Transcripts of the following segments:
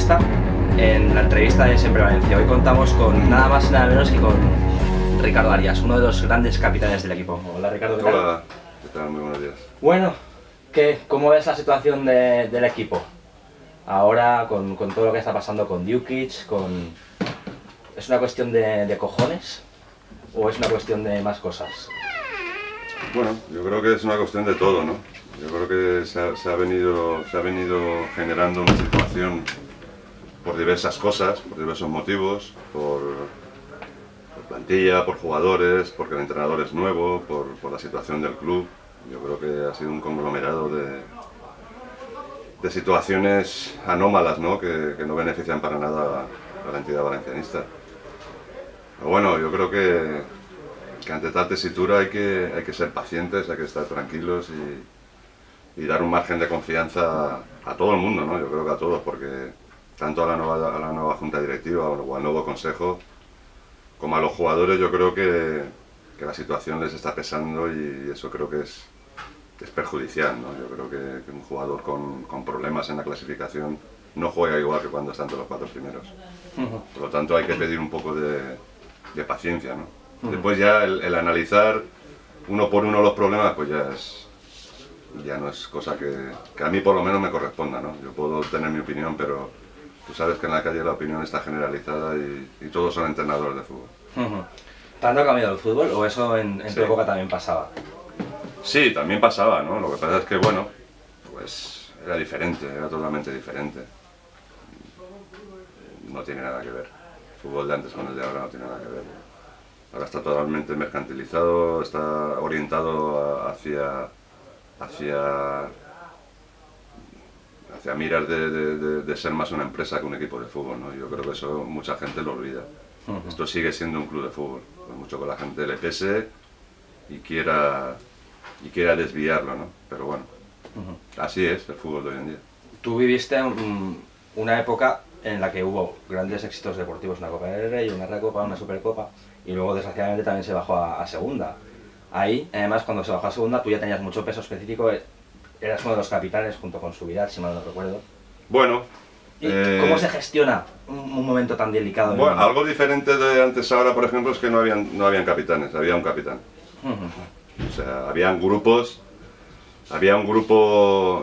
Valencianista en la entrevista de Siempre Valencia. Hoy contamos con nada más y nada menos que con Ricardo Arias, uno de los grandes capitanes del equipo. Hola Ricardo, ¿qué tal? Hola, ¿qué tal? Muy buenos días. Bueno, ¿cómo ves la situación del equipo? Ahora con todo lo que está pasando con Djukic, ¿es una cuestión de cojones o es una cuestión de más cosas? Bueno, yo creo que es una cuestión de todo, ¿no? Yo creo que se ha venido generando una situación por diversas cosas, por diversos motivos, por plantilla, por jugadores, porque el entrenador es nuevo, por la situación del club. Yo creo que ha sido un conglomerado de situaciones anómalas, ¿no? Que no benefician para nada a la entidad valencianista. Pero bueno, yo creo que ante tal tesitura hay que ser pacientes, hay que estar tranquilos y dar un margen de confianza a todo el mundo, ¿no? Yo creo que a todos, porque tanto a la nueva junta directiva o al nuevo consejo, como a los jugadores, yo creo que la situación les está pesando y eso creo que es perjudicial, ¿no? Yo creo que un jugador con problemas en la clasificación no juega igual que cuando está entre los 4 primeros. Por lo tanto hay que pedir un poco de paciencia, ¿no? Después ya el analizar uno por uno los problemas, pues ya no es cosa que a mí por lo menos me corresponda, ¿no? Yo puedo tener mi opinión, pero tú sabes que en la calle la opinión está generalizada y todos son entrenadores de fútbol. ¿Tanto ha cambiado el fútbol o eso en tu Sí. época también pasaba? Sí, también pasaba, ¿no? Lo que pasa es que, bueno, pues era diferente, era totalmente diferente. No tiene nada que ver. El fútbol de antes con el de ahora no tiene nada que ver. Ahora está totalmente mercantilizado, está orientado hacia miras de ser más una empresa que un equipo de fútbol, ¿no? Yo creo que eso mucha gente lo olvida. Esto sigue siendo un club de fútbol, por mucho que la gente le pese y quiera desviarlo, ¿no? Pero bueno, así es el fútbol de hoy en día. Tú viviste una época en la que hubo grandes éxitos deportivos, una Copa del Rey, una Recopa, una Supercopa, y luego desgraciadamente también se bajó a segunda. Ahí, además, cuando se bajó a segunda, tú ya tenías mucho peso específico, eras uno de los capitanes junto con Subirats, si mal no recuerdo. Bueno, ¿Y cómo se gestiona un momento tan delicado? Bueno, algo diferente de antes ahora, por ejemplo, es que no habían capitanes, había un capitán. O sea, había un grupo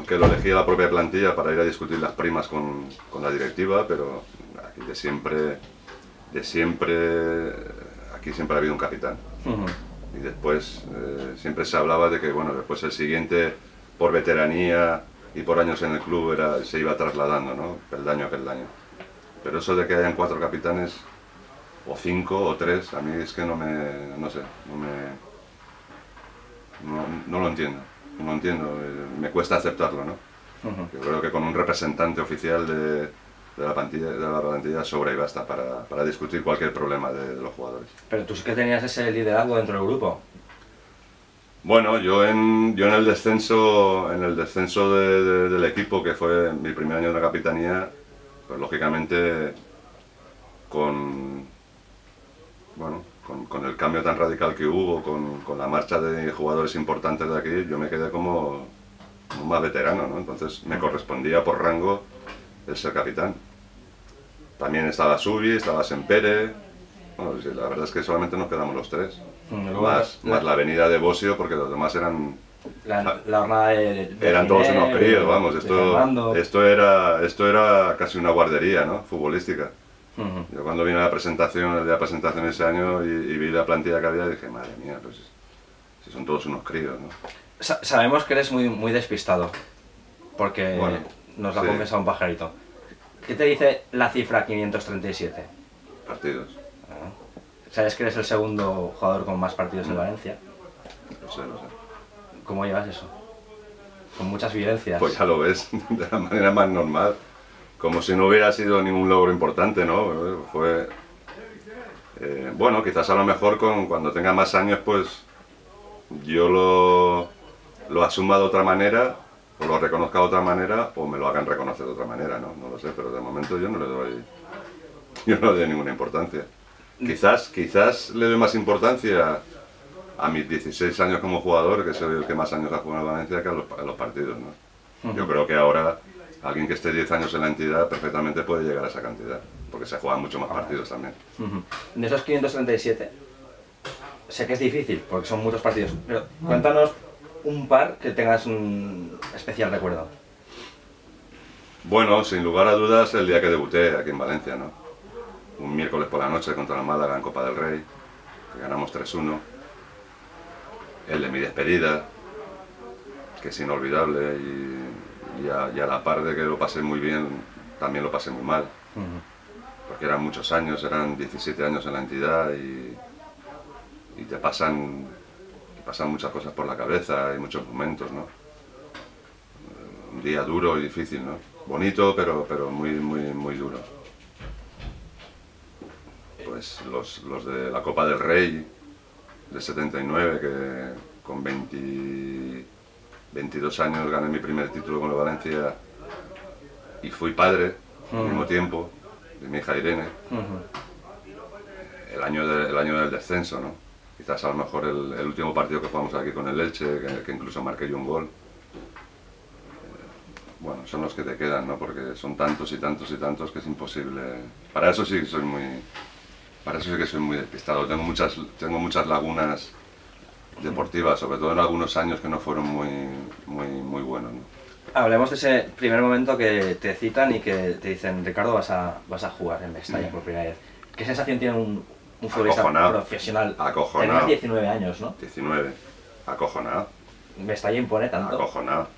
que lo elegía la propia plantilla para ir a discutir las primas con la directiva, pero aquí aquí siempre ha habido un capitán. Y después siempre se hablaba de que, bueno, después el siguiente, por veteranía y por años en el club, se iba trasladando, ¿no? Peldaño a peldaño. Pero eso de que hayan 4 capitanes, o 5 o 3, a mí es que no lo entiendo. No lo entiendo, me cuesta aceptarlo, ¿no? Yo creo que con un representante oficial de la plantilla sobra y basta para discutir cualquier problema de los jugadores. Pero tú sí que tenías ese liderazgo dentro del grupo. Bueno, yo en el descenso del equipo, que fue mi primer año de la capitanía, pues lógicamente con el cambio tan radical que hubo, con la marcha de jugadores importantes de aquí, yo me quedé como más veterano, ¿no? Entonces me correspondía por rango el ser capitán. También estaba Subi, estaba Sempere. Bueno, la verdad es que solamente nos quedamos los 3. Más la avenida de Bosio, porque los demás eran... La jornada de eran todos unos críos, vamos. Esto Esto era casi una guardería, ¿no? Futbolística. Yo cuando vine a la presentación, el día de la presentación ese año, y vi la plantilla que había, dije, madre mía, pues si son todos unos críos, ¿no? Sabemos que eres muy despistado, porque Bueno, nos lo ha sí. confesado un pajarito. ¿Qué te dice la cifra 537? Partidos. ¿Sabes que eres el segundo jugador con más partidos en Valencia? Lo sé. ¿Cómo llevas eso? Con muchas vivencias. Pues ya lo ves, de la manera más normal. Como si no hubiera sido ningún logro importante, ¿no? Fue... bueno, quizás a lo mejor cuando tenga más años, pues yo lo asuma de otra manera, o lo reconozca de otra manera, o me lo hagan reconocer de otra manera, ¿no? No lo sé, pero de momento yo no le doy ninguna importancia. Quizás le doy más importancia a mis 16 años como jugador, que soy el que más años ha jugado en Valencia, que a los partidos, ¿no? Yo creo que ahora Alguien que esté 10 años en la entidad perfectamente puede llegar a esa cantidad, porque se juegan mucho más partidos también. De esos 537, sé que es difícil, porque son muchos partidos, pero cuéntanos un par que tengas un especial recuerdo. Bueno, sin lugar a dudas, el día que debuté aquí en Valencia, ¿no? Un miércoles por la noche contra el Málaga en Copa del Rey, que ganamos 3-1. El de mi despedida, que es inolvidable, y a la par de que lo pasé muy bien, también lo pasé muy mal. Porque eran muchos años, eran 17 años en la entidad y te pasan muchas cosas por la cabeza y muchos momentos, ¿no? Un día duro y difícil, ¿no? Bonito, pero muy duro. Pues los de la Copa del Rey de 79, que con 22 años gané mi primer título con el Valencia y fui padre al mismo tiempo de mi hija Irene. El año del descenso, ¿no? Quizás a lo mejor el último partido que jugamos aquí con el Elche, que incluso marqué yo un gol. Bueno, son los que te quedan, ¿no? Porque son tantos y tantos y tantos que es imposible. Para eso sí que soy muy despistado. Tengo muchas lagunas deportivas, sobre todo en algunos años que no fueron muy buenos, ¿no? Hablemos de ese primer momento que te citan y que te dicen, Ricardo, vas a jugar en Mestalla por primera vez. ¿Qué sensación tiene un futbolista profesional? Acojonado. Tenías 19 años, ¿no? 19. Acojonado. Mestalla impone tanto. Acojonado.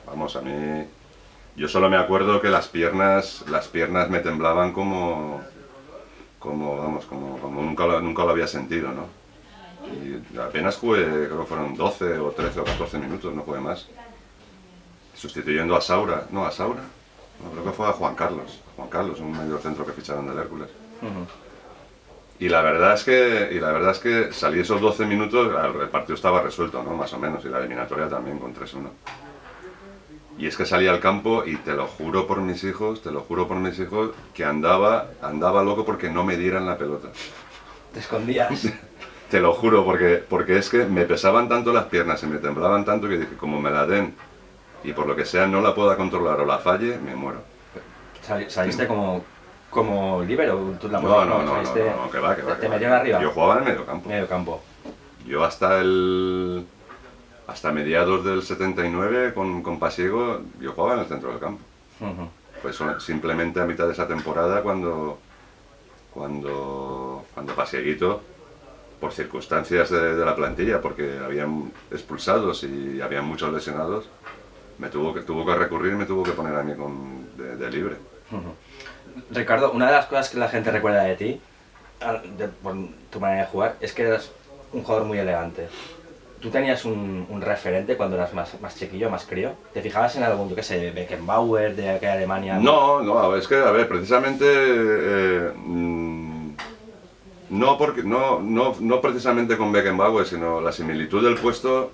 Vamos, a mí... Yo solo me acuerdo que las piernas me temblaban como nunca lo había sentido, ¿no? Y apenas jugué, creo que fueron 12 o 13 o 14 minutos, no jugué más. Sustituyendo a Saura, no, creo que fue a Juan Carlos, un medio centro que ficharon del Hércules. Y la verdad es que salí esos 12 minutos, el partido estaba resuelto, ¿no? Más o menos, y la eliminatoria también con 3-1. Y es que salí al campo y te lo juro por mis hijos, que andaba loco porque no me dieran la pelota. ¿Te escondías? Te lo juro, porque es que me pesaban tanto las piernas y me temblaban tanto que dije, como me la den y por lo que sea no la pueda controlar o la falle, me muero. ¿Saliste como líbero? No, que va. ¿Te metieron arriba? Yo jugaba en medio campo. Yo hasta mediados del 79 con Pasiego, yo jugaba en el centro del campo. Pues simplemente a mitad de esa temporada cuando Pasieguito, por circunstancias de la plantilla, porque habían expulsados y habían muchos lesionados, tuvo que recurrir y me tuvo que poner a mí de libre. Ricardo, una de las cosas que la gente recuerda de ti, por tu manera de jugar, es que eras un jugador muy elegante. ¿Tú tenías un referente cuando eras más chiquillo, más crío? ¿Te fijabas en algún, yo qué sé, Beckenbauer de aquella Alemania? No, es que, a ver, precisamente... no precisamente con Beckenbauer, sino la similitud del puesto,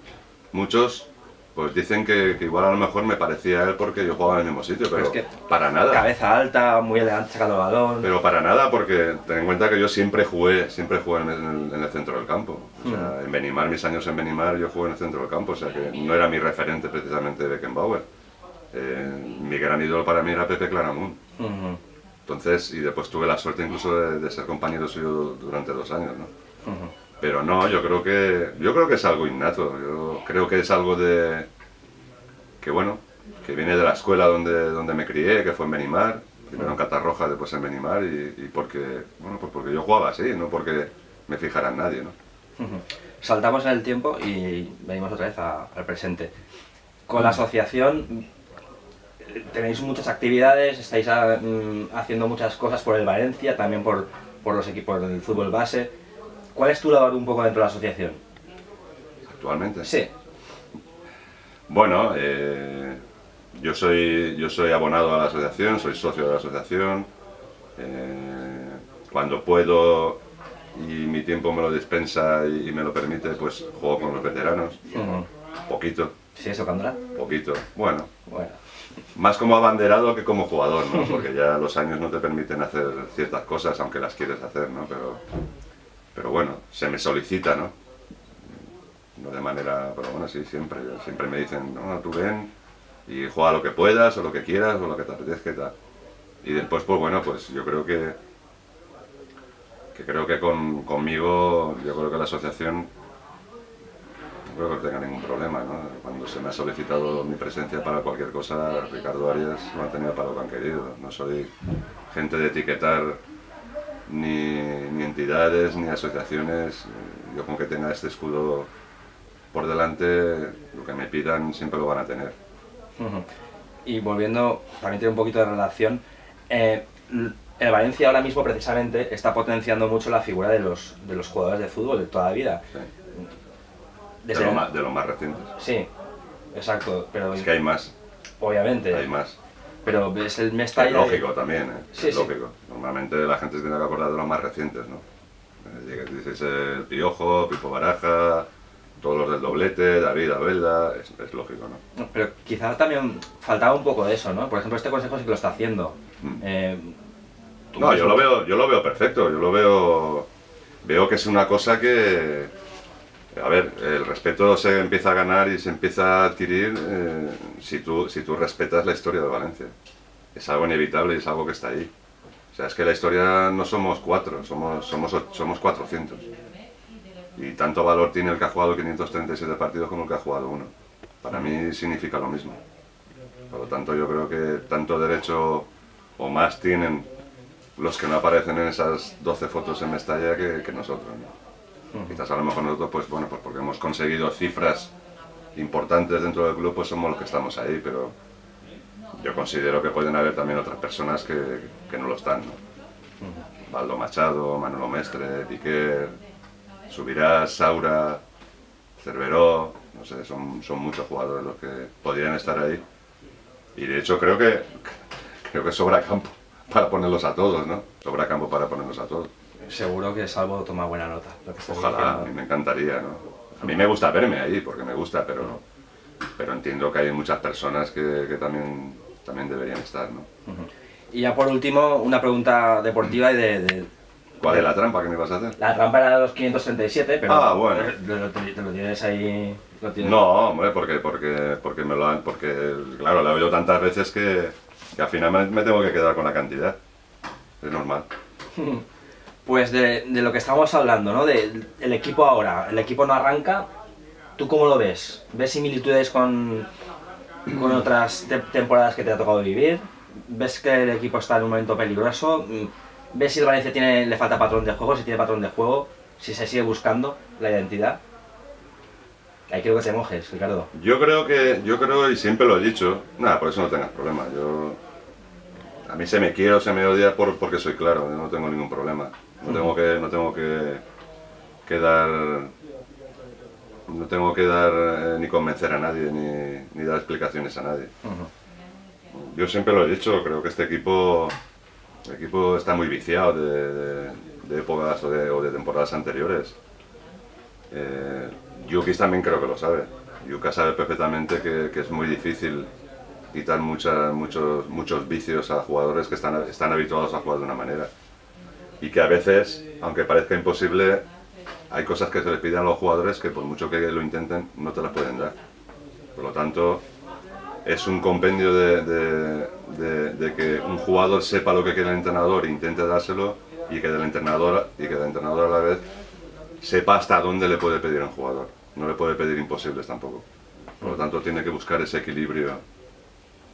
muchos pues dicen que igual a lo mejor me parecía a él porque yo jugaba en el mismo sitio, pero es que para nada. Cabeza alta, muy elegante sacando el balón. Pero para nada, porque ten en cuenta que yo siempre jugué en el centro del campo. O sea, en Benimar, mis años en Benimar, yo jugué en el centro del campo, o sea que no era mi referente precisamente Beckenbauer. Mi gran ídolo para mí era Pepe Claramunt. Entonces, y después tuve la suerte incluso de ser compañero suyo durante 2 años, ¿no? Pero no, yo creo que es algo innato. Yo creo que es algo que viene de la escuela donde me crié, que fue en Benimar, primero en Catarroja, después en Benimar, y porque yo jugaba así, no porque me fijara en nadie, ¿no? Saltamos en el tiempo y venimos otra vez al presente. Con la asociación tenéis muchas actividades, estáis haciendo muchas cosas por el Valencia, también por los equipos del fútbol base. ¿Cuál es tu labor un poco dentro de la asociación? ¿Actualmente? Sí. Bueno, yo soy abonado a la asociación, soy socio de la asociación. Cuando puedo y mi tiempo me lo dispensa y me lo permite, pues juego con los veteranos. Poquito. ¿Sí, eso, Candela? Poquito. Bueno. Más como abanderado que como jugador, ¿no? Porque ya los años no te permiten hacer ciertas cosas, aunque las quieres hacer, ¿no? Pero bueno, se me solicita, ¿no? No de manera, pero bueno, sí, siempre me dicen, no, tú ven, y juega lo que puedas o lo que quieras o lo que te apetezca y tal. Y después, pues bueno, pues yo creo que conmigo, yo creo que la asociación no creo que tenga ningún problema, ¿no? Cuando se me ha solicitado mi presencia para cualquier cosa, Ricardo Arias lo han tenido para lo que han querido. No soy gente de etiquetar ni entidades, ni asociaciones. Yo con que tenga este escudo por delante, lo que me pidan siempre lo van a tener. Y volviendo, también tiene un poquito de relación, el Valencia ahora mismo precisamente está potenciando mucho la figura de los jugadores de fútbol de toda la vida. Sí. Desde De los más recientes. Sí, exacto, pero Es que hay más. obviamente. Hay más. Pero ves el Mestalla. Es lógico también, ¿eh? Sí, es lógico. Normalmente la gente se tiene que acordar de los más recientes, ¿no? Dices el Piojo, Pipo Baraja, todos los del doblete, David Abelda, es lógico, ¿no? Pero quizás también faltaba un poco de eso, ¿no? Por ejemplo, este consejo sí que lo está haciendo. No, yo lo veo perfecto, veo que es una cosa que, a ver, el respeto se empieza a ganar y se empieza a adquirir si tú respetas la historia de Valencia. Es algo inevitable y es algo que está ahí. O sea, es que la historia no somos 4, somos 400. Y tanto valor tiene el que ha jugado 537 partidos como el que ha jugado uno. Para mí significa lo mismo. Por lo tanto, yo creo que tanto derecho o más tienen los que no aparecen en esas 12 fotos en Mestalla que nosotros, ¿no? Quizás a lo mejor nosotros, pues bueno, pues porque hemos conseguido cifras importantes dentro del club, pues somos los que estamos ahí, pero yo considero que pueden haber también otras personas que no lo están, ¿no? Baldo Machado, Manolo Mestre, Piquer, Subirás, Saura, Cerveró, no sé, son muchos jugadores los que podrían estar ahí. Y de hecho creo que sobra campo para ponerlos a todos, ¿no? Sobra campo para ponerlos a todos. Seguro que Salvo toma buena nota. Ojalá, a mí me encantaría, ¿no? A mí me gusta verme ahí, porque me gusta, pero entiendo que hay muchas personas que también deberían estar, ¿no? Y ya por último, una pregunta deportiva y ¿Cuál es la trampa que me vas a hacer? La trampa era de los 537, pero bueno. te lo tienes ahí... No, hombre, porque claro, la he oído tantas veces que al final me tengo que quedar con la cantidad. Es normal. Pues de lo que estábamos hablando, ¿no? El equipo ahora, el equipo no arranca, ¿tú cómo lo ves? ¿Ves similitudes con otras temporadas que te ha tocado vivir? ¿Ves que el equipo está en un momento peligroso? ¿Ves si el Valencia le falta patrón de juego, si tiene patrón de juego, si se sigue buscando la identidad? Ahí quiero que te mojes, Ricardo. Yo creo y siempre lo he dicho, nada, por eso no tengas problema. A mí se me quiere o se me odia porque soy claro, yo no tengo ningún problema. No tengo que dar ni convencer a nadie, ni dar explicaciones a nadie. Yo siempre lo he dicho, creo que el equipo está muy viciado de épocas o de temporadas anteriores. Yukis también creo que lo sabe. Yuka sabe perfectamente que es muy difícil quitar muchos vicios a jugadores que están habituados a jugar de una manera. Y que a veces, aunque parezca imposible, hay cosas que se les piden a los jugadores que por mucho que lo intenten, no te las pueden dar. Por lo tanto, es un compendio de que un jugador sepa lo que quiere el entrenador e intente dárselo, y que del entrenador a la vez sepa hasta dónde le puede pedir a un jugador. No le puede pedir imposibles tampoco. Por lo tanto, tiene que buscar ese equilibrio,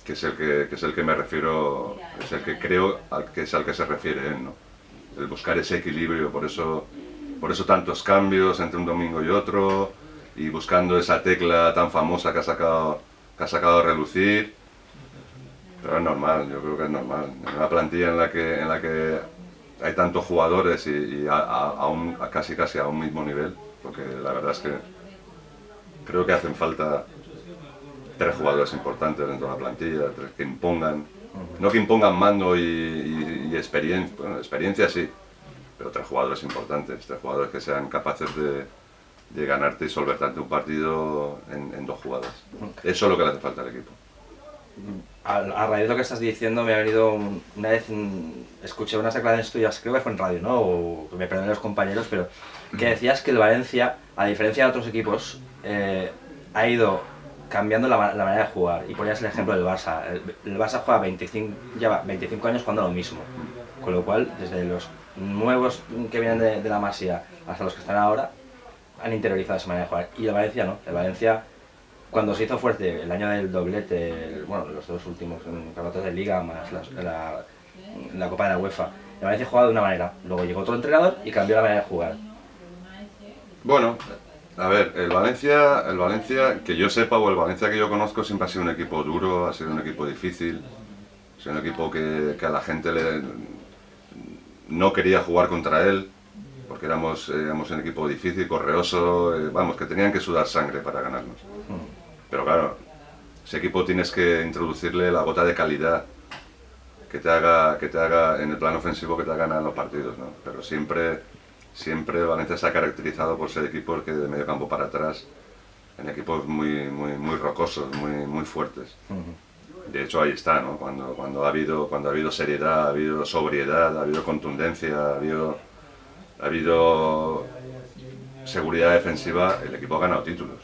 que es el que me refiero, es el que creo que es al que se refiere él, ¿no? El buscar ese equilibrio, por eso tantos cambios entre un domingo y otro, y buscando esa tecla tan famosa que ha sacado a relucir. Pero es normal, yo creo que es normal. En una plantilla en la que hay tantos jugadores y casi a un mismo nivel, porque la verdad es que creo que hacen falta 3 jugadores importantes dentro de la plantilla, 3 que impongan, no que impongan mando y experiencia, bueno, experiencia sí, pero 3 jugadores importantes, 3 jugadores que sean capaces de ganarte y solventarte un partido en 2 jugadas. Eso es lo que le hace falta al equipo. A raíz de lo que estás diciendo, me ha venido una vez, escuché unas declaraciones tuyas, creo que fue en radio, ¿no? O me perdonen los compañeros, pero que decías que el Valencia, a diferencia de otros equipos, ha ido cambiando la manera de jugar. Y ponías el ejemplo del Barça. El Barça juega 25, lleva 25 años jugando lo mismo. Con lo cual, desde los nuevos que vienen de la Masía hasta los que están ahora, han interiorizado esa manera de jugar. Y el Valencia no. El Valencia, cuando se hizo fuerte el año del doblete, bueno, los dos últimos campeonatos de Liga más la Copa de la UEFA, el Valencia jugaba de una manera. Luego llegó otro entrenador y cambió la manera de jugar. Bueno, a ver, el Valencia que yo sepa o el Valencia que yo conozco siempre ha sido un equipo duro, ha sido un equipo difícil, ha sido un equipo que a la gente no quería jugar contra él, porque éramos un equipo difícil, correoso, vamos, que tenían que sudar sangre para ganarnos. Pero claro, ese equipo tienes que introducirle la gota de calidad que te haga en el plano ofensivo, que te haga ganar los partidos, ¿no? Pero siempre Valencia se ha caracterizado por ser equipos que de medio campo para atrás, en equipos muy rocosos, muy fuertes. De hecho ahí está, ¿no? Cuando ha habido seriedad, ha habido sobriedad, ha habido contundencia, ha habido seguridad defensiva, el equipo ha ganado títulos.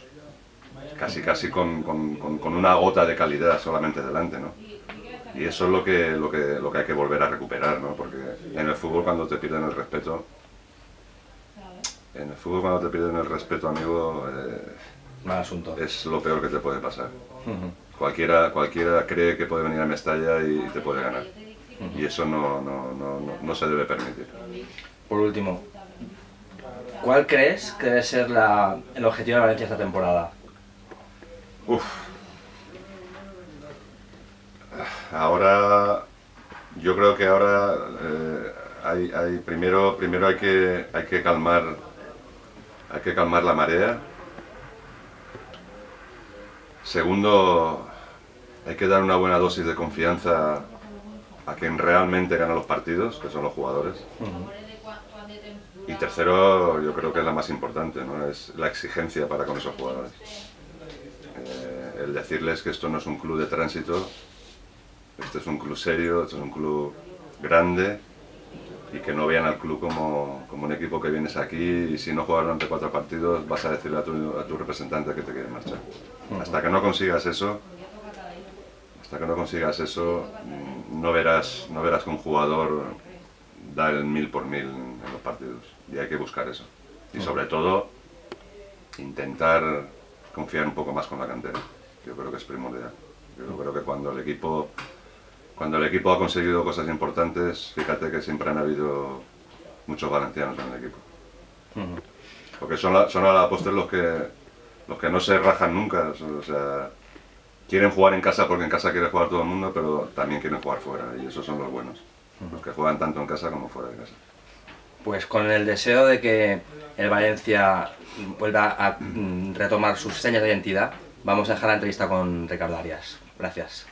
Casi con una gota de calidad solamente delante, ¿no? Y eso es lo que hay que volver a recuperar, ¿no? Porque en el fútbol cuando te pierden el respeto, amigo, Mal asunto. es lo peor que te puede pasar. Cualquiera cree que puede venir a Mestalla y te puede ganar. Y eso no se debe permitir. Por último, ¿cuál crees que debe ser el objetivo de Valencia esta temporada? Yo creo que ahora primero hay que calmar la marea. Segundo, hay que dar una buena dosis de confianza a quien realmente gana los partidos, que son los jugadores. Y tercero, yo creo que es la más importante, ¿no? Es la exigencia para con esos jugadores. El decirles que esto no es un club de tránsito, este es un club serio, este es un club grande, y que no vean al club como un equipo que vienes aquí y si no juegas durante 4 partidos vas a decirle a tu representante que te quiere marchar. Hasta que no consigas eso, no verás que un jugador da el 1000 por 1000 en los partidos, y hay que buscar eso. Y sobre todo, intentar confiar un poco más con la cantera. Yo creo que es primordial. Yo creo que cuando el equipo ha conseguido cosas importantes, fíjate que siempre han habido muchos valencianos en el equipo. Porque son a la postre los que no se rajan nunca. O sea, quieren jugar en casa porque en casa quiere jugar todo el mundo, pero también quieren jugar fuera, y esos son los buenos. Los que juegan tanto en casa como fuera de casa. Pues con el deseo de que el Valencia vuelva a retomar sus señas de identidad, vamos a dejar la entrevista con Ricardo Arias. Gracias.